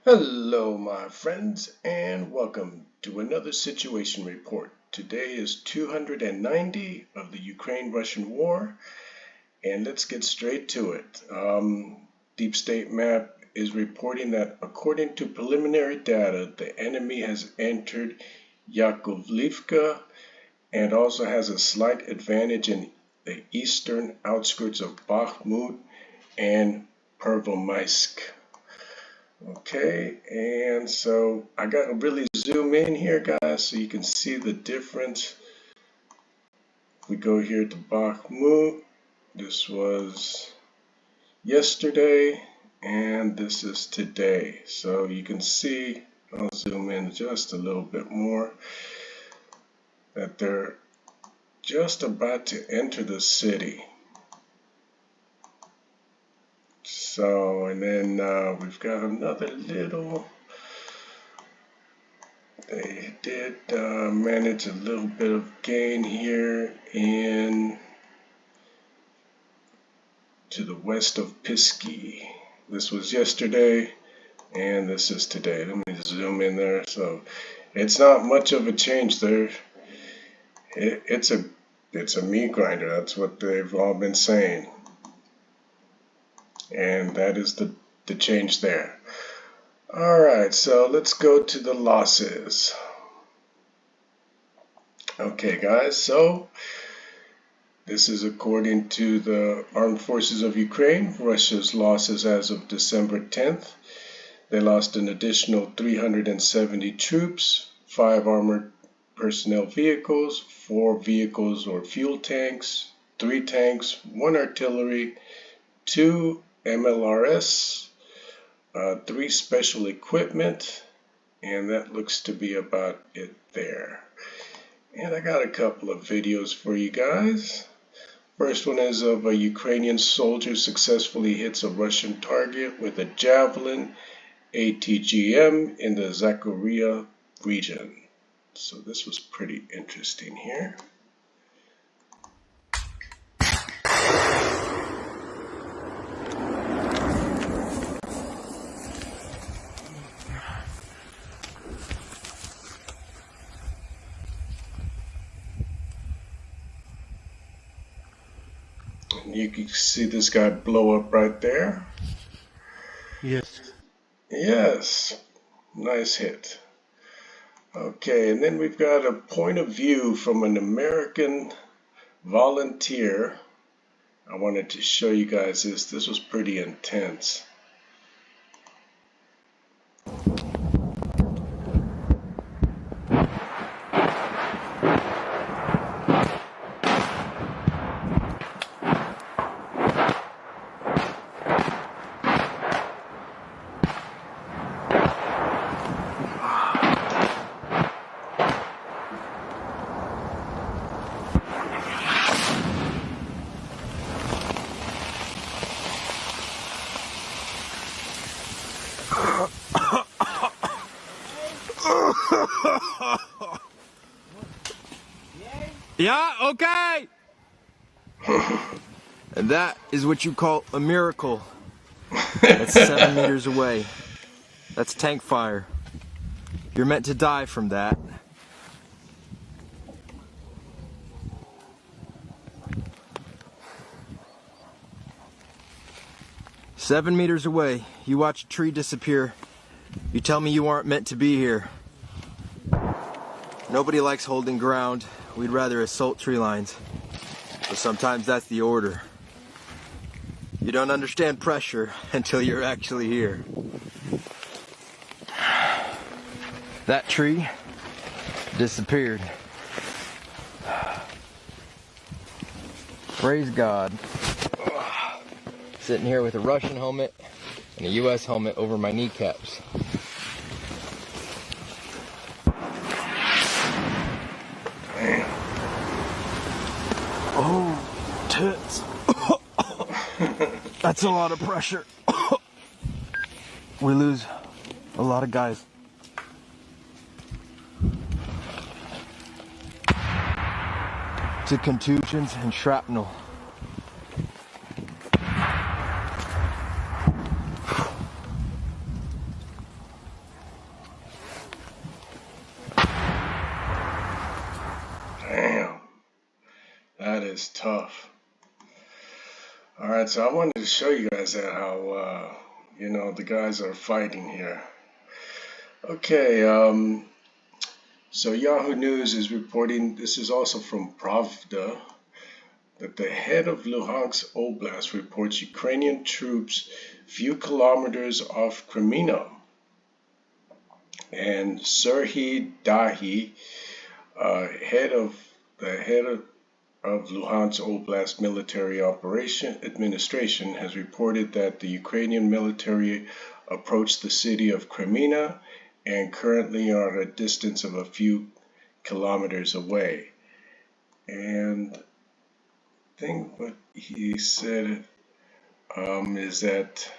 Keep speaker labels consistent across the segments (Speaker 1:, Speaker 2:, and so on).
Speaker 1: Hello, my friends, and welcome to another situation report. Today is 290 of the Ukraine-Russian war, and let's get straight to it. Deep State Map is reporting that according to preliminary data, the enemy has entered Yakovlivka and also has a slight advantage in the eastern outskirts of Bakhmut and Pervomaiske. Okay, and so I got to really zoom in here, guys, so you can see the difference. We go here to Bakhmut. This was yesterday, and this is today. So you can see, I'll zoom in just a little bit more, that they're just about to enter the city. So, and then we've got another little, they did manage a little bit of gain here in to the west of Pushkin. This was yesterday, and this is today. Let me zoom in there. So, it's not much of a change there. It's a meat grinder. That's what they've all been saying. And that is the change there. Alright, so let's go to the losses. Okay, guys, so this is according to the Armed Forces of Ukraine. Russia's losses as of December 10th. They lost an additional 370 troops, 5 armored personnel vehicles, 4 vehicles or fuel tanks, 3 tanks, 1 artillery, 2 MLRS, 3 special equipment, and that looks to be about it there. And I got a couple of videos for you guys. First one is of a Ukrainian soldier successfully hits a Russian target with a Javelin ATGM in the Zaporizhzhia region. So this was pretty interesting here. You can see this guy blow up right there.
Speaker 2: Yes.
Speaker 1: Yes. Nice hit. Okay, and then we've got a point of view from an American volunteer. I wanted to show you guys this. This was pretty intense.
Speaker 2: Yeah, okay. And that is what you call a miracle. That's 7 meters away. That's tank fire. You're meant to die from that. "7 meters away, you watch a tree disappear. You tell me you aren't meant to be here. Nobody likes holding ground. We'd rather assault tree lines. But sometimes that's the order. You don't understand pressure until you're actually here." That tree disappeared. Praise God. Sitting here with a Russian helmet and a US helmet over my kneecaps. Oh, tits. That's a lot of pressure. We lose a lot of guys. To contusions and shrapnel.
Speaker 1: is tough. All right, so I wanted to show you guys that how the guys are fighting here. Okay, so Yahoo News is reporting, this is also from Pravda, that the head of Luhansk Oblast reports Ukrainian troops few kilometers off Crimea. And Serhiy Dahi, head of Luhansk Oblast Military Operation Administration, has reported that the Ukrainian military approached the city of Crimea and currently are at a distance of a few kilometers away. And I think what he said is that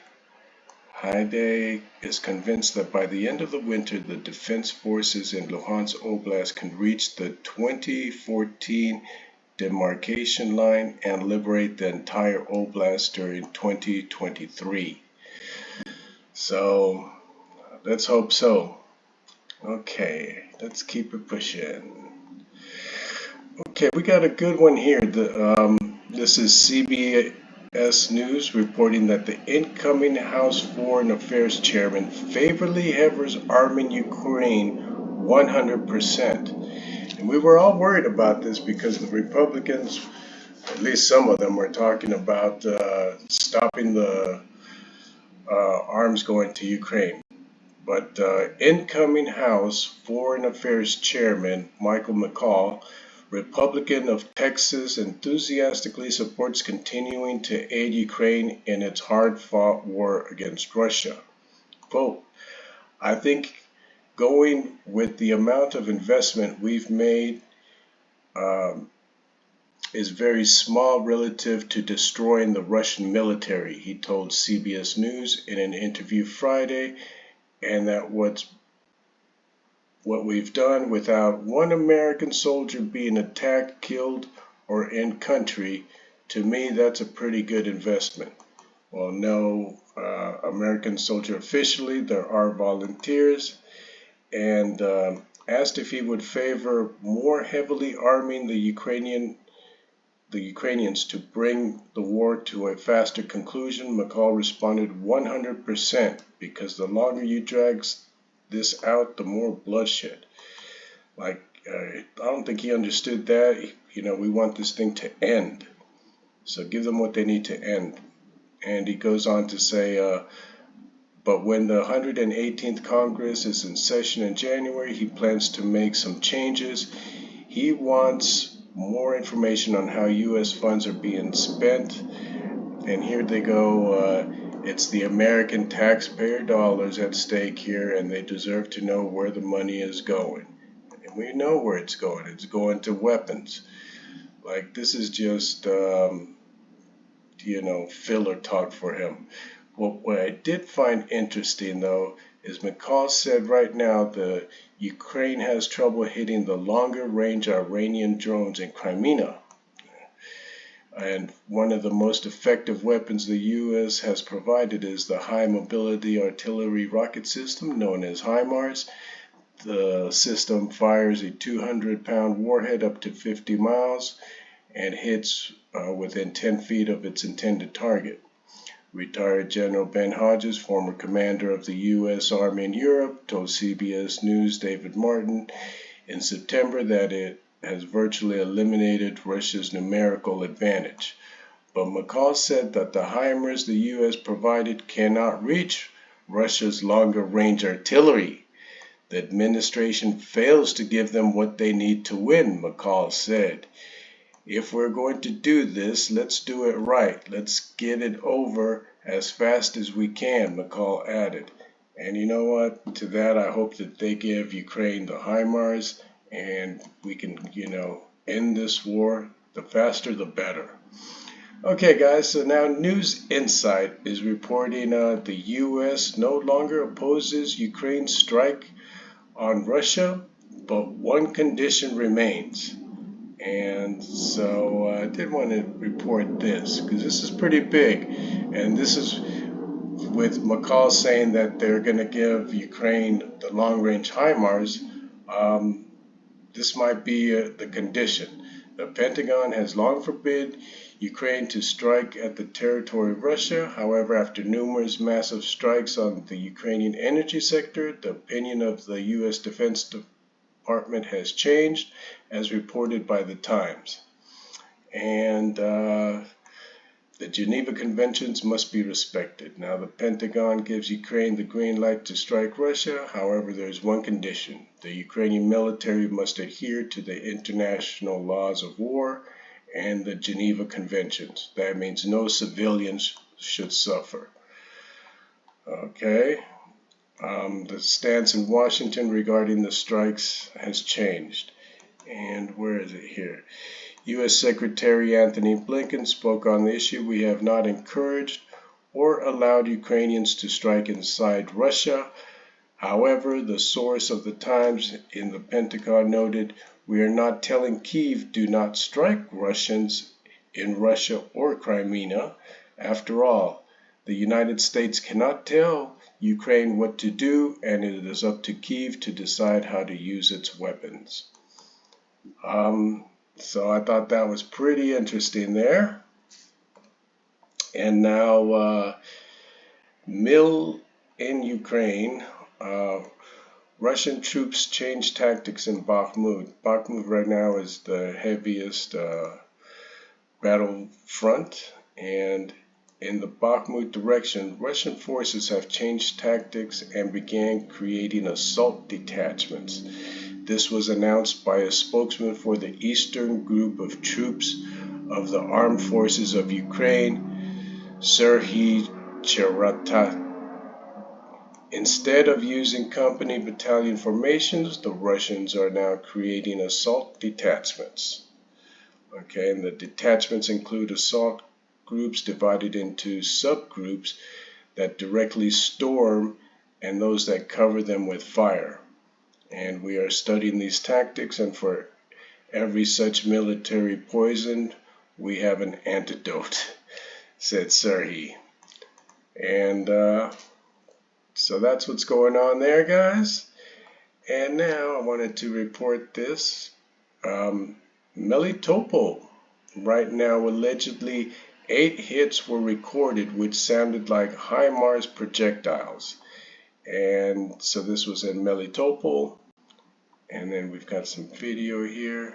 Speaker 1: Haidai is convinced that by the end of the winter, the defense forces in Luhansk Oblast can reach the 2014 demarcation line and liberate the entire oblast during 2023. So let's hope so. Okay, let's keep it pushing. Okay, we got a good one here. This is CBS News reporting that the incoming House Foreign Affairs Chairman favorably favors arming Ukraine 100%. And we were all worried about this because the Republicans, at least some of them, were talking about stopping the arms going to Ukraine. But incoming House Foreign Affairs Chairman Michael McCaul, Republican of Texas, enthusiastically supports continuing to aid Ukraine in its hard-fought war against Russia. Quote, I think going with the amount of investment we've made is very small relative to destroying the Russian military, he told CBS News in an interview Friday, and that what we've done without one American soldier being attacked, killed, or in country, to me that's a pretty good investment. Well, no American soldier officially, there are volunteers, and asked if he would favor more heavily arming the Ukrainians to bring the war to a faster conclusion, McCall responded 100%, because the longer you drag this out, the more bloodshed. Like, I don't think he understood that. We want this thing to end. So give them what they need to end. And he goes on to say, but when the 118th Congress is in session in January, he plans to make some changes. He wants more information on how U.S. funds are being spent. And here they go. It's the American taxpayer dollars at stake here, and they deserve to know where the money is going. And we know where it's going. It's going to weapons. Like, this is just, filler talk for him. What I did find interesting, though, is McCall said right now the Ukraine has trouble hitting the longer-range Iranian drones in Crimea. And one of the most effective weapons the U.S. has provided is the high-mobility artillery rocket system known as HIMARS. The system fires a 200-pound warhead up to 50 miles and hits within 10 feet of its intended target. Retired General Ben Hodges, former commander of the U.S. Army in Europe, told CBS News' David Martin in September that it has virtually eliminated Russia's numerical advantage. But McCall said that the HIMARS the U.S. provided cannot reach Russia's longer-range artillery. The administration fails to give them what they need to win, McCall said. If we're going to do this, let's do it right. Let's get it over as fast as we can, McCall added. And you know what? To that, I hope that they give Ukraine the HIMARS and we can, end this war. The faster, the better. Okay, guys, so now News Insight is reporting the U.S. no longer opposes Ukraine's strike on Russia, but one condition remains. And so I did want to report this because this is pretty big, and this is with McCall saying that they're going to give Ukraine the long-range HIMARS. This might be the condition. The Pentagon has long forbid Ukraine to strike at the territory of Russia. However, after numerous massive strikes on the Ukrainian energy sector, the opinion of the U.S. Defense Department has changed, as reported by the Times. And the Geneva Conventions must be respected. Now, the Pentagon gives Ukraine the green light to strike Russia. However, there's one condition. The Ukrainian military must adhere to the international laws of war and the Geneva Conventions. That means no civilians should suffer. Okay. The stance in Washington regarding the strikes has changed. And where is it here? U.S. Secretary Anthony Blinken spoke on the issue. We have not encouraged or allowed Ukrainians to strike inside Russia. However, the source of the Times in the Pentagon noted, we are not telling Kyiv do not strike Russians in Russia or Crimea. After all, the United States cannot tell Ukraine what to do, and it is up to Kyiv to decide how to use its weapons. So I thought that was pretty interesting there. And now, mill in Ukraine. Russian troops change tactics in Bakhmut. Bakhmut right now is the heaviest battlefront, and in the Bakhmut direction, Russian forces have changed tactics and began creating assault detachments. This was announced by a spokesman for the Eastern Group of Troops of the Armed Forces of Ukraine, Serhiy Cherata. Instead of using company battalion formations, the Russians are now creating assault detachments. Okay, and the detachments include assault groups divided into subgroups that directly storm and those that cover them with fire. And we are studying these tactics, and for every such military poison, we have an antidote, said Serhiy. And so that's what's going on there, guys. And now I wanted to report this. Melitopol, right now, allegedly 8 hits were recorded which sounded like HIMARS projectiles. And so this was in Melitopol. And then we've got some video here.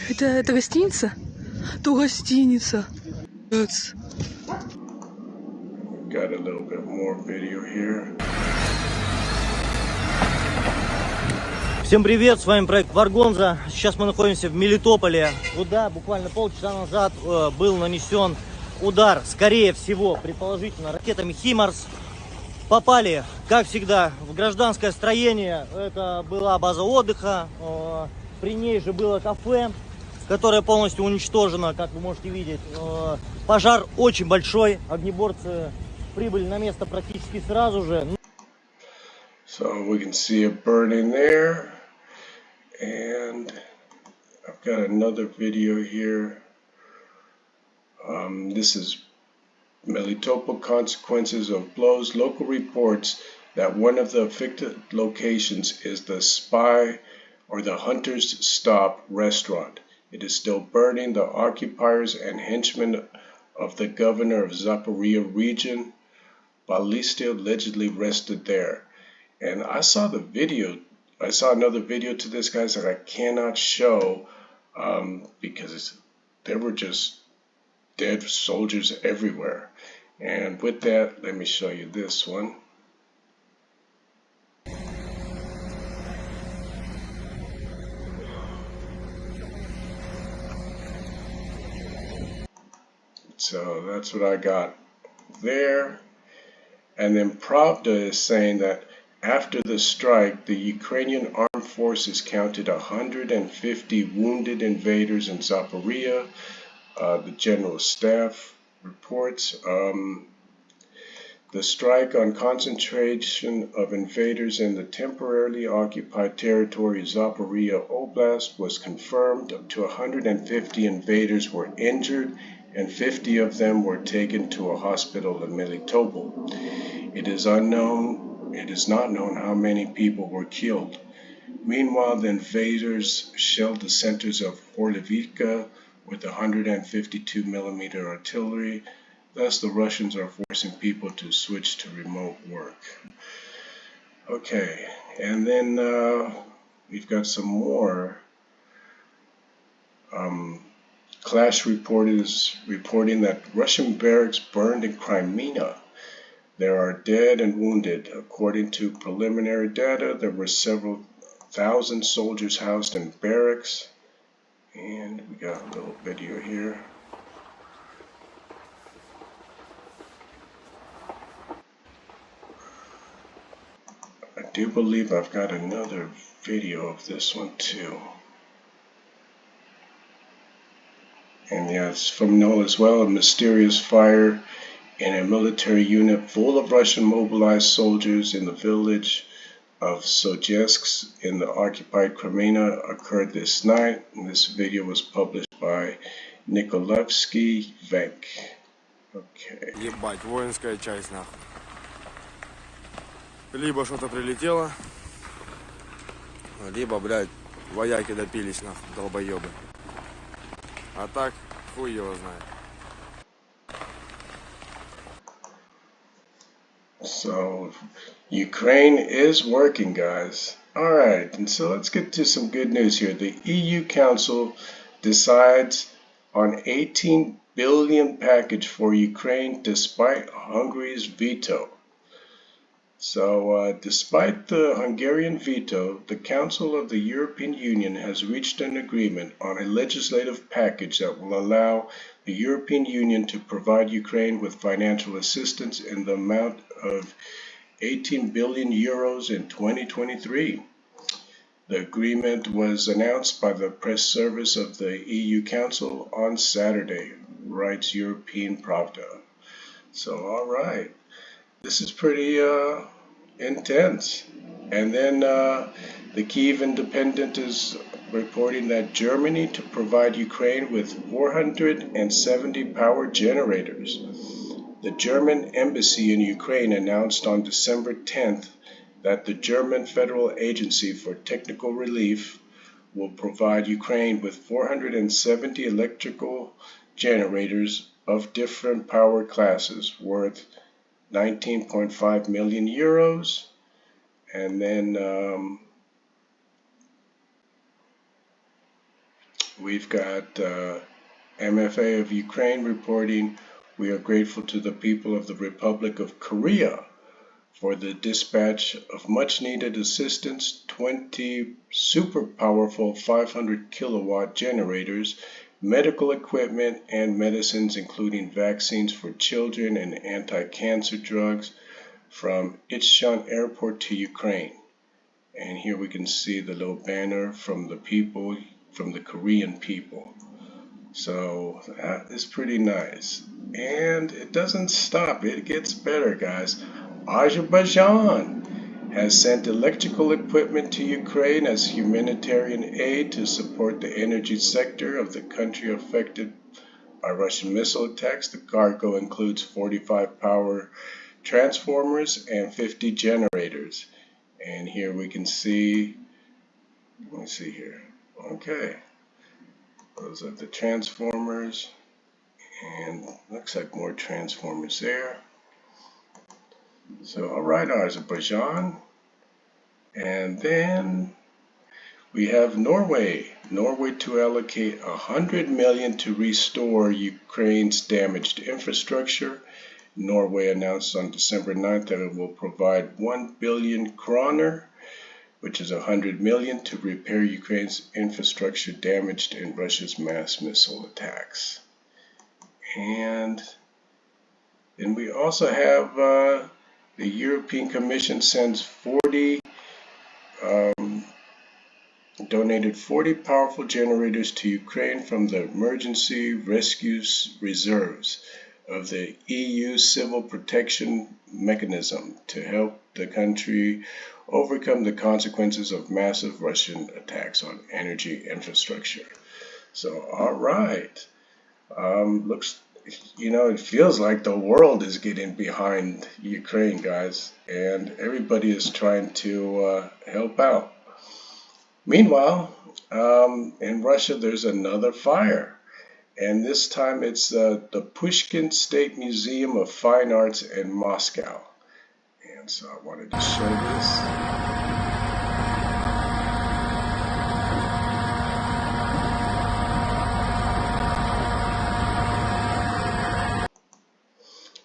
Speaker 3: Это гостиница? То гостиница.
Speaker 1: Got a little bit more video here.
Speaker 4: Всем привет, с вами проект Варгонза. Сейчас мы находимся в Мелитополе, куда буквально полчаса назад был нанесен удар, скорее всего, предположительно, ракетами HIMARS. Попали, как всегда, в гражданское строение. Это была база отдыха, при ней же было кафе, которое полностью уничтожено, как вы можете видеть. Пожар очень большой, огнеборцы прибыли на место практически сразу же.
Speaker 1: So we can see it burning there. And I've got another video here. This is Melitopol consequences of blows. Local reports that one of the affected locations is the Spy or the Hunter's Stop restaurant. It is still burning. The occupiers and henchmen of the governor of Zaporizhia region, Ballistia, allegedly rested there. And I saw the video. I saw another video to this, guys, that I cannot show because there were just dead soldiers everywhere. And with that, let me show you this one. So that's what I got there. And then Pravda is saying that after the strike, the Ukrainian armed forces counted 150 wounded invaders in Zaporizhia. The General Staff reports the strike on concentration of invaders in the temporarily occupied territory of Zaporizhia Oblast was confirmed. Up to 150 invaders were injured and 50 of them were taken to a hospital in Melitopol. It is not known how many people were killed. Meanwhile, the invaders shelled the centers of Wholeheartedly with 152 millimeter artillery. Thus, the Russians are forcing people to switch to remote work. Okay, and then we've got some more Clash reporters reporting that Russian barracks burned in Crimea. There are dead and wounded. According to preliminary data, there were several thousand soldiers housed in barracks. And we got a little video here. I do believe I've got another video of this one too. And yeah, it's from NOAA as well. A mysterious fire in a military unit full of Russian mobilized soldiers in the village of Sojesk in the occupied Crimea occurred this night. And this video was published by Yakovlivka. Okay.
Speaker 5: Ебать, воинская часть нахуй. Либо что-то прилетело, либо, блядь, вояки допились нахуй, долбоебы. А так, хуй его знает.
Speaker 1: So, Ukraine is working, guys. Alright, and so let's get to some good news here. The EU Council decides on 18 billion package for Ukraine despite Hungary's veto. So, despite the Hungarian veto, the Council of the European Union has reached an agreement on a legislative package that will allow the European Union to provide Ukraine with financial assistance in the amount of 18 billion euros in 2023. The agreement was announced by the press service of the EU Council on Saturday, writes European Pravda. So, all right. This is pretty intense. And then the Kyiv Independent is reporting that Germany to provide Ukraine with 470 power generators. The German embassy in Ukraine announced on December 10th that the German Federal Agency for Technical Relief will provide Ukraine with 470 electrical generators of different power classes worth 19.5 million euros. And then we've got MFA of Ukraine reporting, we are grateful to the people of the Republic of Korea for the dispatch of much needed assistance, 20 super powerful 500 kilowatt generators, medical equipment and medicines including vaccines for children and anti-cancer drugs from Incheon Airport to Ukraine. And here we can see the little banner from the people, from the Korean people. So that is pretty nice. And it doesn't stop, it gets better, guys. Azerbaijan has sent electrical equipment to Ukraine as humanitarian aid to support the energy sector of the country affected by Russian missile attacks. The cargo includes 45 power transformers and 50 generators. And here we can see, let me see here. Okay. Those are the transformers. And looks like more transformers there. So, all right, Azerbaijan. And then we have Norway. Norway to allocate 100 million to restore Ukraine's damaged infrastructure. Norway announced on December 9th that it will provide 1 billion kroner, which is 100 million, to repair Ukraine's infrastructure damaged in Russia's mass missile attacks. And then we also have the European Commission sends donated 40 powerful generators to Ukraine from the emergency rescue reserves of the EU Civil Protection Mechanism to help the country overcome the consequences of massive Russian attacks on energy infrastructure. So, all right. Looks, it feels like the world is getting behind Ukraine, guys, and everybody is trying to help out. Meanwhile, in Russia, there's another fire. And this time it's the Pushkin State Museum of Fine Arts in Moscow. And so I wanted to show this.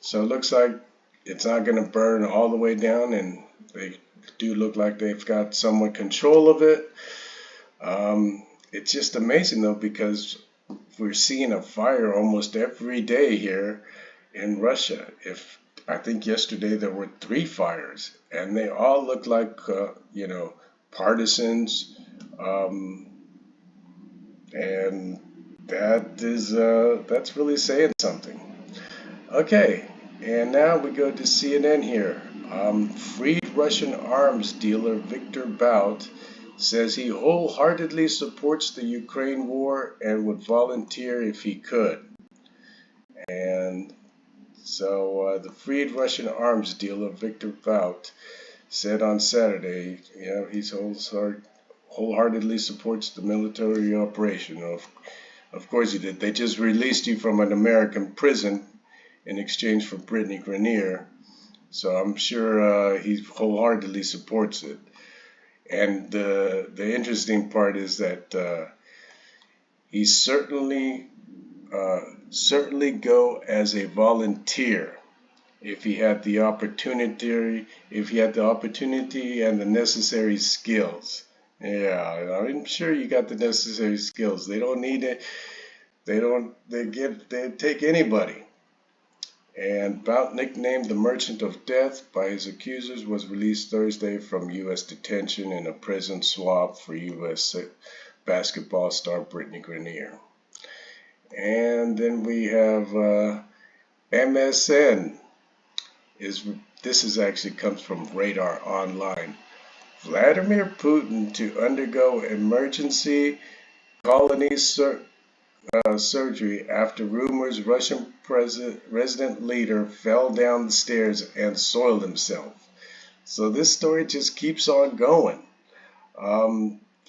Speaker 1: So it looks like it's not going to burn all the way down, and they do look like they've got somewhat control of it. It's just amazing though, because we're seeing a fire almost every day here in Russia. I think yesterday there were 3 fires, and they all look like partisans, and that's really saying something. Okay, and now we go to CNN here. Freed Russian arms dealer Viktor Bout says he wholeheartedly supports the Ukraine war and would volunteer if he could. And so the freed Russian arms dealer Viktor Bout said on Saturday, he wholeheartedly supports the military operation. Of course he did. They just released you from an American prison in exchange for Brittany Grenier. So I'm sure he wholeheartedly supports it. And the interesting part is that he certainly go as a volunteer if he had the opportunity and the necessary skills. Yeah, I'm sure you got the necessary skills. They don't need it. They take anybody. And Bout, nicknamed the Merchant of Death by his accusers, was released Thursday from U.S. detention in a prison swap for U.S. basketball star Brittany Grenier. And then we have MSN. This actually comes from Radar Online. Vladimir Putin to undergo emergency colony surgery after rumors Russian resident leader fell down the stairs and soiled himself. So this story just keeps on going.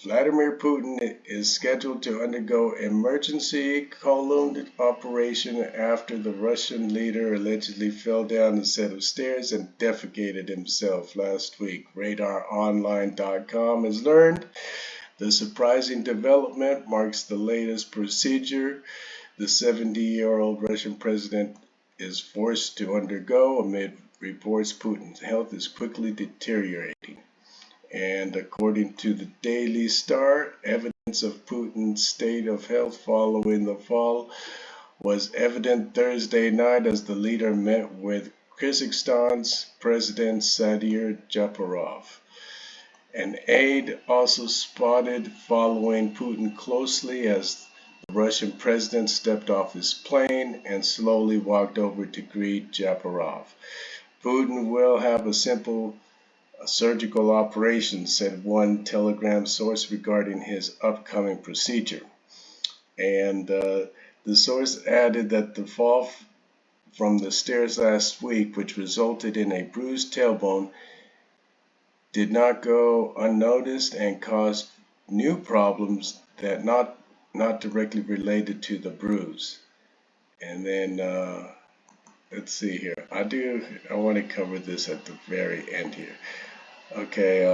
Speaker 1: Vladimir Putin is scheduled to undergo emergency colon operation after the Russian leader allegedly fell down a set of stairs and defecated himself last week. RadarOnline.com has learned. The surprising development marks the latest procedure the 70-year-old Russian president is forced to undergo amid reports Putin's health is quickly deteriorating. And according to the Daily Star, evidence of Putin's state of health following the fall was evident Thursday night as the leader met with Kyrgyzstan's President Sadir Japarov. An aide also spotted following Putin closely as the Russian president stepped off his plane and slowly walked over to greet Japarov. Putin will have a simple surgical operation, said one Telegram source regarding his upcoming procedure. And the source added that the fall from the stairs last week, which resulted in a bruised tailbone, did not go unnoticed and caused new problems that not directly related to the bruise. And then let's see here. I want to cover this at the very end here. Okay,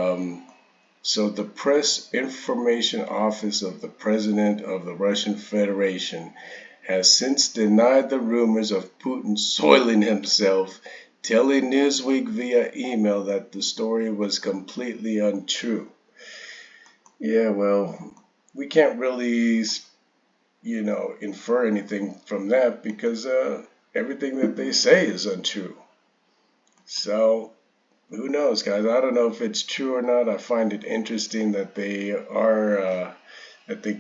Speaker 1: so the Press Information Office of the President of the Russian Federation has since denied the rumors of Putin soiling himself, telling Newsweek via email that the story was completely untrue. Yeah, well, we can't really, infer anything from that because everything that they say is untrue. So, who knows, guys? I don't know if it's true or not. I find it interesting that they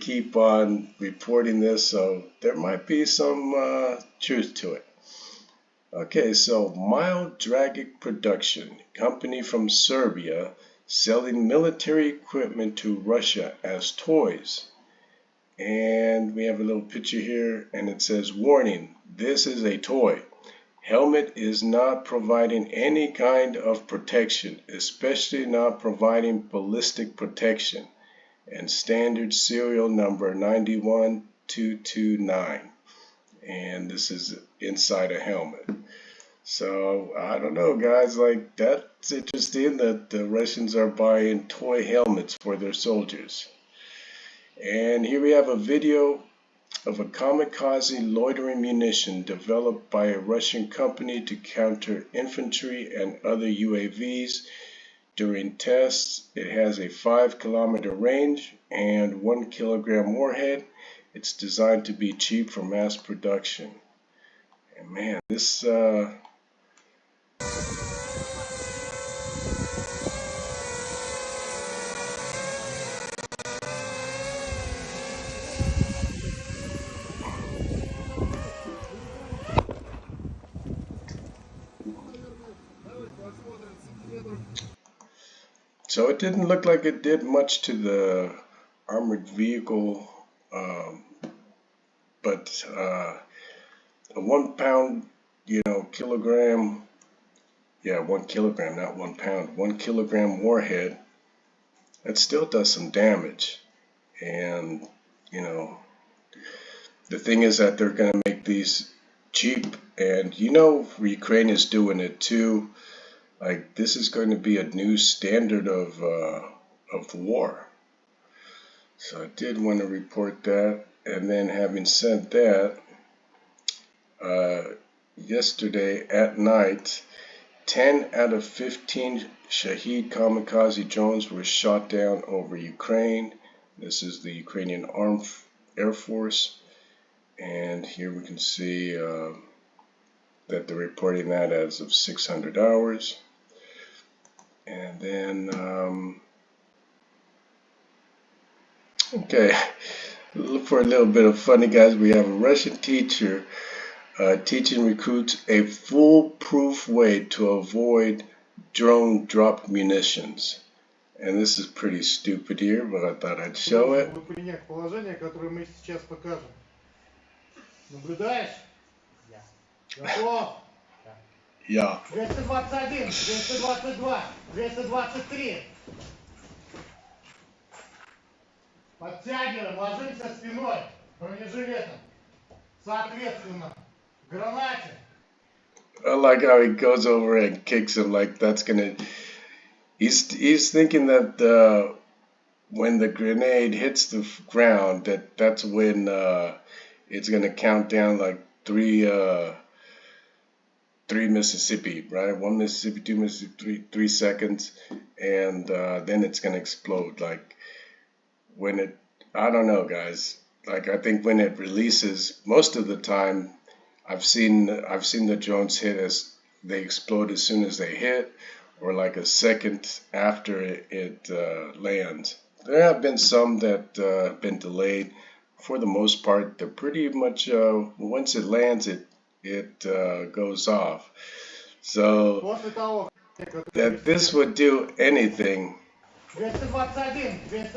Speaker 1: keep on reporting this, so there might be some truth to it. Okay, so Mild Dragic Production, company from Serbia, selling military equipment to Russia as toys. And we have a little picture here, and it says, warning, this is a toy. Helmet is not providing any kind of protection, especially not providing ballistic protection. and standard serial number 91229. And this is inside a helmet. So I don't know, guys, like that's interesting that the Russians are buying toy helmets for their soldiers. And here we have a video of a kamikaze loitering munition developed by a Russian company to counter infantry and other UAVs during tests. It has a 5-kilometer range and 1 kilogram warhead. It's designed to be cheap for mass production. And man, this so it didn't look like it did much to the armored vehicle, but a 1 pound, kilogram, 1 kilogram, not 1 pound, 1 kilogram warhead, that still does some damage. And, the thing is that they're going to make these cheap, and Ukraine is doing it too. Like, this is going to be a new standard of war. So I did want to report that. And then having said that, yesterday at night, 10 out of 15 Shahed kamikaze drones were shot down over Ukraine. This is the Ukrainian Air Force. And here we can see that they're reporting that as of 600 hours. And then, okay, look for a little bit of funny, guys. We have a Russian teacher teaching recruits a foolproof way to avoid drone dropped munitions. And this is pretty stupid here, but I thought I'd show it. Yeah.
Speaker 4: 221, 222, 223. Подтягиваем, ложимся спиной, бронежилетом. Соответственно, гранате.
Speaker 1: I like how he goes over and kicks him like that's gonna. He's thinking that when the grenade hits the ground, that's when it's gonna count down like three Mississippi, right? 1 Mississippi, 2 Mississippi, 3 seconds, and then it's gonna explode. Like when it, I don't know, guys. Like I think when it releases, most of the time, I've seen the drones hit as they explode as soon as they hit, or like a second after it lands. There have been some that have been delayed. For the most part, they're pretty much once it lands, it goes off. So that this would do anything.
Speaker 4: 221, 222,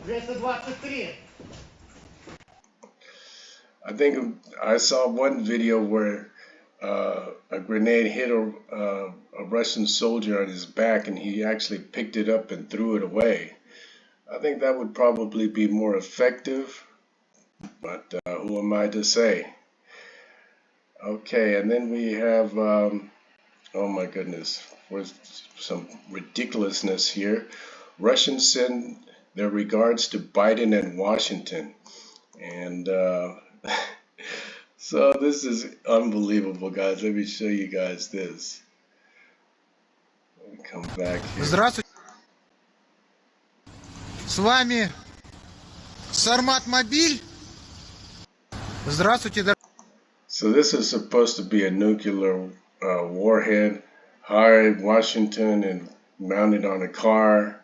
Speaker 4: 223.
Speaker 1: I think I saw one video where a grenade hit a Russian soldier on his back, and he actually picked it up and threw it away. I think that would probably be more effective, but who am I to say? Okay, and then we have, oh my goodness, for some ridiculousness here. Russians send their regards to Biden and Washington. And so this is unbelievable, guys. Let me show you guys this. Let me come back here.
Speaker 6: Здравствуйте. С вами Сармат-Мобиль. Здравствуйте.
Speaker 1: So this is supposed to be a nuclear warhead, high Washington and mounted on a car.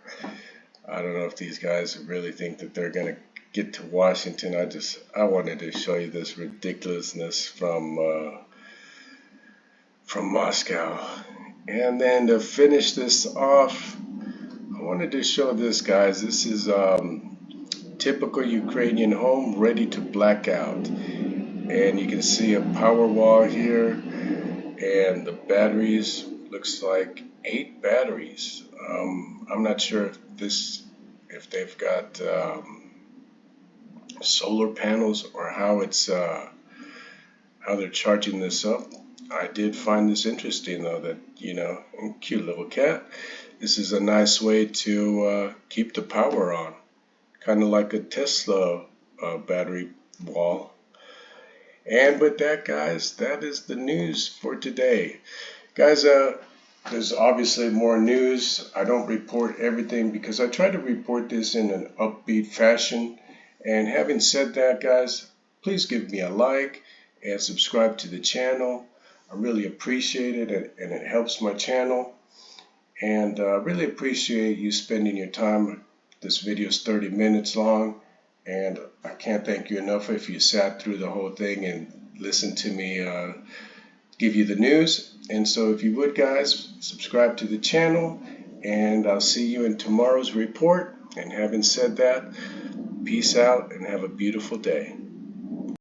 Speaker 1: I don't know if these guys really think that they're going to get to Washington. I wanted to show you this ridiculousness from Moscow. And then to finish this off, I wanted to show this, guys. This is typical Ukrainian home ready to black out. And you can see a power wall here, and the batteries looks like 8 batteries. I'm not sure if this if they've got solar panels or how it's how they're charging this up. I did find this interesting though, that, you know, cute little cat. This is a nice way to keep the power on, kind of like a Tesla battery wall. And with that, guys, that is the news for today. Guys, there's obviously more news. I don't report everything because I try to report this in an upbeat fashion. And having said that, guys, please give me a like and subscribe to the channel. I really appreciate it, and it helps my channel. And I really appreciate you spending your time. This video is 30 minutes long, and I can't thank you enough if you sat through the whole thing and listened to me give you the news. And so if you would, guys, subscribe to the channel, and I'll see you in tomorrow's report. And having said that, peace out and have a beautiful day.